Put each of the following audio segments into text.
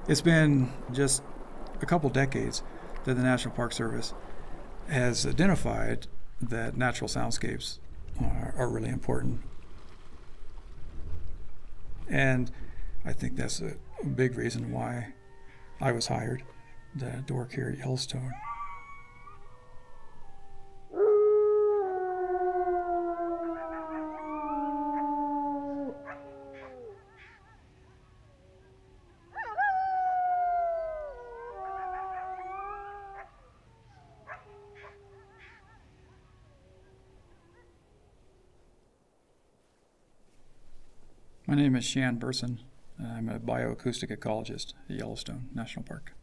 It's been just a couple decades that the National Park Service has identified that natural soundscapes are really important. And I think that's a big reason why I was hired to work here at Yellowstone. My name is Shan Burson. I'm a bioacoustic ecologist at Yellowstone National Park.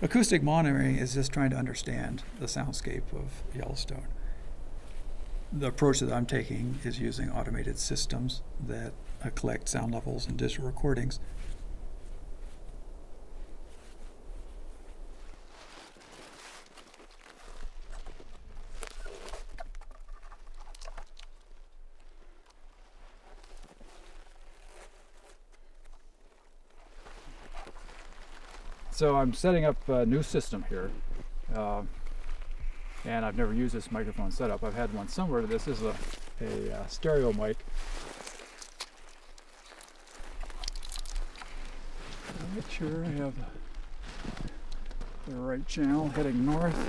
Acoustic monitoring is just trying to understand the soundscape of Yellowstone. The approach that I'm taking is using automated systems that collect sound levels and digital recordings. So I'm setting up a new system here, and I've never used this microphone setup. I've had one similar to this. This is a stereo mic. I'll make sure I have the right channel heading north.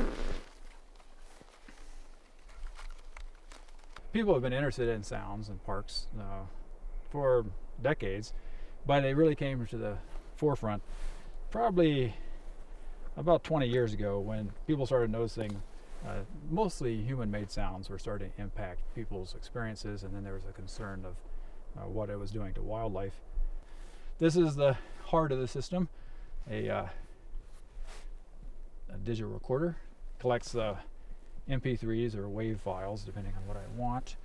People have been interested in sounds in parks for decades, but they really came to the forefront probably about 20 years ago, when people started noticing mostly human-made sounds were starting to impact people's experiences, and then there was a concern of what it was doing to wildlife. This is the heart of the system, a digital recorder. Collects MP3s or WAV files depending on what I want,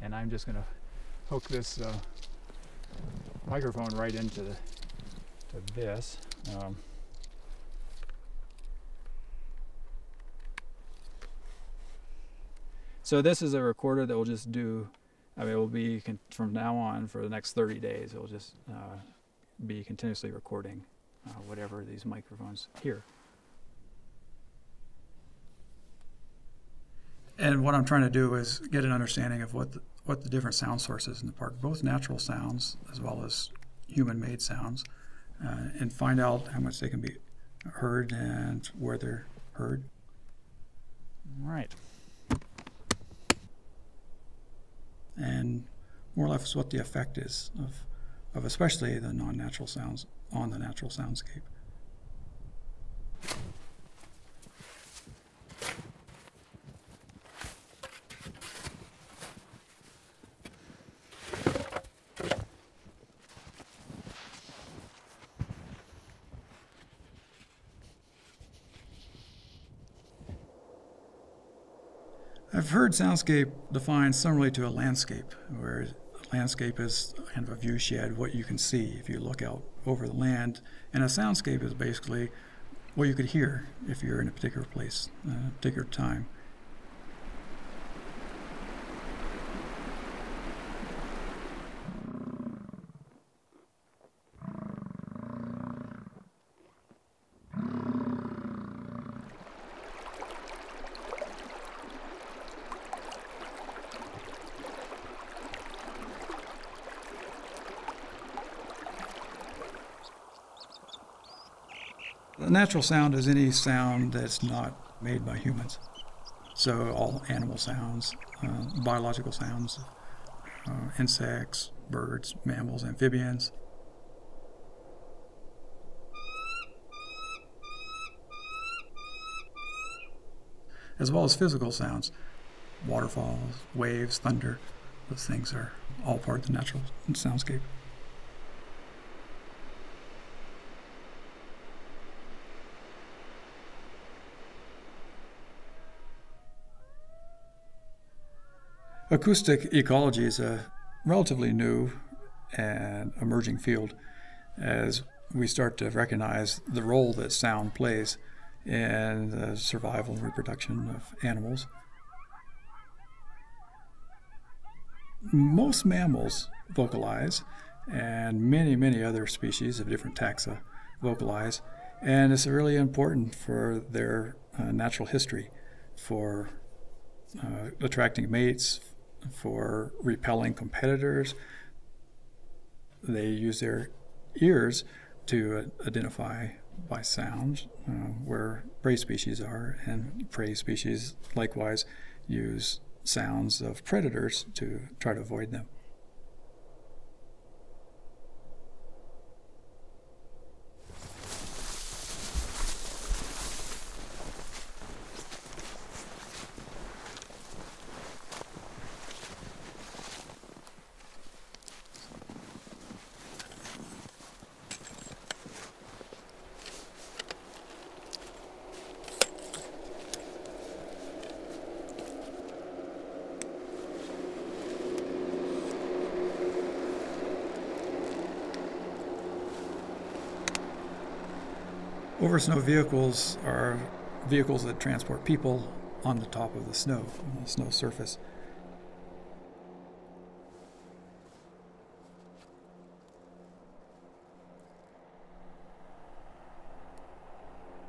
and I'm just going to hook this microphone right into this. So this is a recorder that will just do, it will be from now on for the next 30 days, it will just be continuously recording whatever these microphones hear. And what I'm trying to do is get an understanding of what the different sound sources in the park, both natural sounds as well as human-made sounds, and find out how much they can be heard and where they're heard. Right. And more or less what the effect is of especially the non-natural sounds on the natural soundscape. I've heard soundscape defined similarly to a landscape, where a landscape is kind of a view shed, what you can see if you look out over the land, and a soundscape is basically what you could hear if you're in a particular place, a particular time. A natural sound is any sound that's not made by humans. So all animal sounds, biological sounds, insects, birds, mammals, amphibians. As well as physical sounds, waterfalls, waves, thunder. Those things are all part of the natural soundscape. Acoustic ecology is a relatively new and emerging field as we start to recognize the role that sound plays in the survival and reproduction of animals Most mammals vocalize, and many other species of different taxa vocalize, and it's really important for their natural history, for attracting mates, for repelling competitors. They use their ears to identify by sound where prey species are, and prey species likewise use sounds of predators to try to avoid them. Over snow vehicles are vehicles that transport people on the top of the snow, on the snow surface.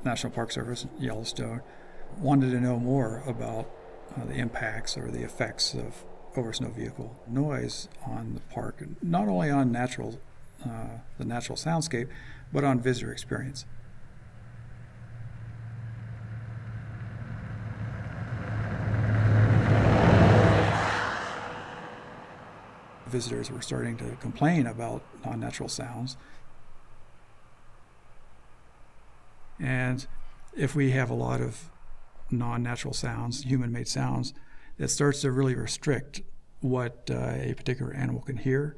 National Park Service, Yellowstone, wanted to know more about the impacts or the effects of over snow vehicle noise on the park, not only on the natural soundscape, but on visitor experience. Visitors were starting to complain about non-natural sounds. And if we have a lot of non-natural sounds, human-made sounds, it starts to really restrict what a particular animal can hear,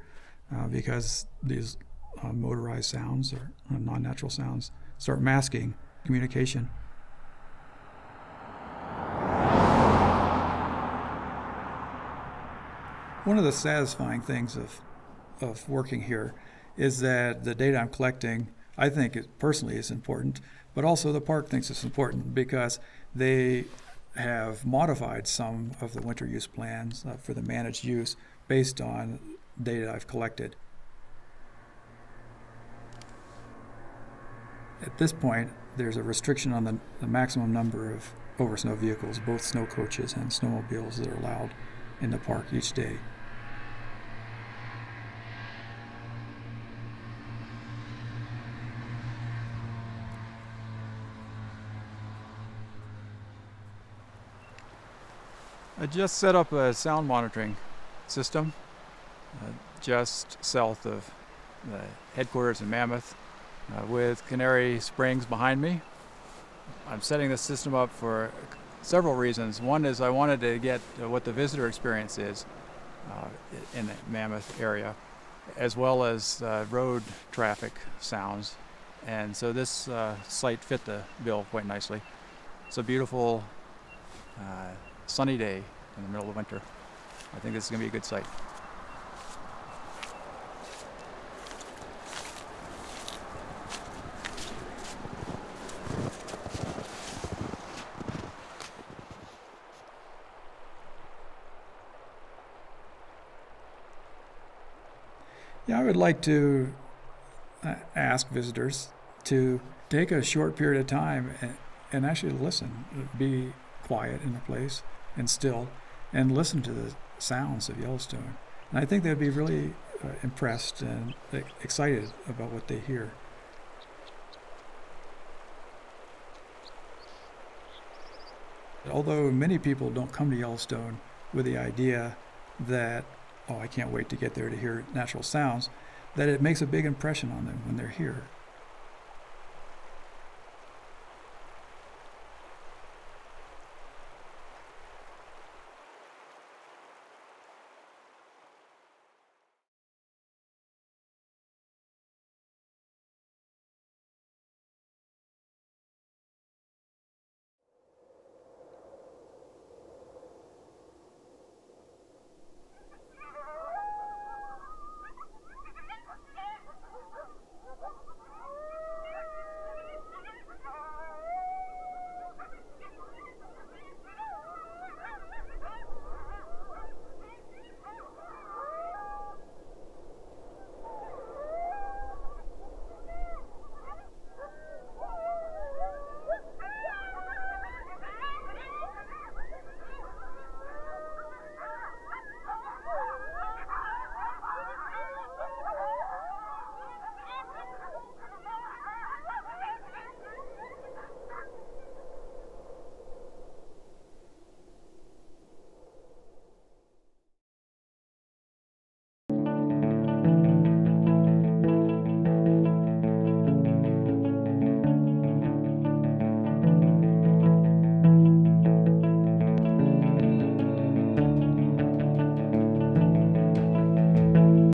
because these motorized sounds or non-natural sounds start masking communication. One of the satisfying things of working here is that the data I'm collecting, I think it personally is important, but also the park thinks it's important because they have modified some of the winter use plans for the managed use based on data I've collected. At this point, there's a restriction on the maximum number of over snow vehicles, both snow coaches and snowmobiles, that are allowed in the park each day. I just set up a sound monitoring system just south of the headquarters in Mammoth with Canary Springs behind me. I'm setting this system up for several reasons. One is I wanted to get what the visitor experience is in the Mammoth area, as well as road traffic sounds. And so this site fit the bill quite nicely. It's a beautiful sunny day in the middle of winter. I think this is going to be a good site. Yeah, I would like to ask visitors to take a short period of time and actually listen, be quiet in a place and still, and listen to the sounds of Yellowstone. And I think they'd be really impressed and excited about what they hear. Although many people don't come to Yellowstone with the idea that, oh, I can't wait to get there to hear natural sounds, that it makes a big impression on them when they're here.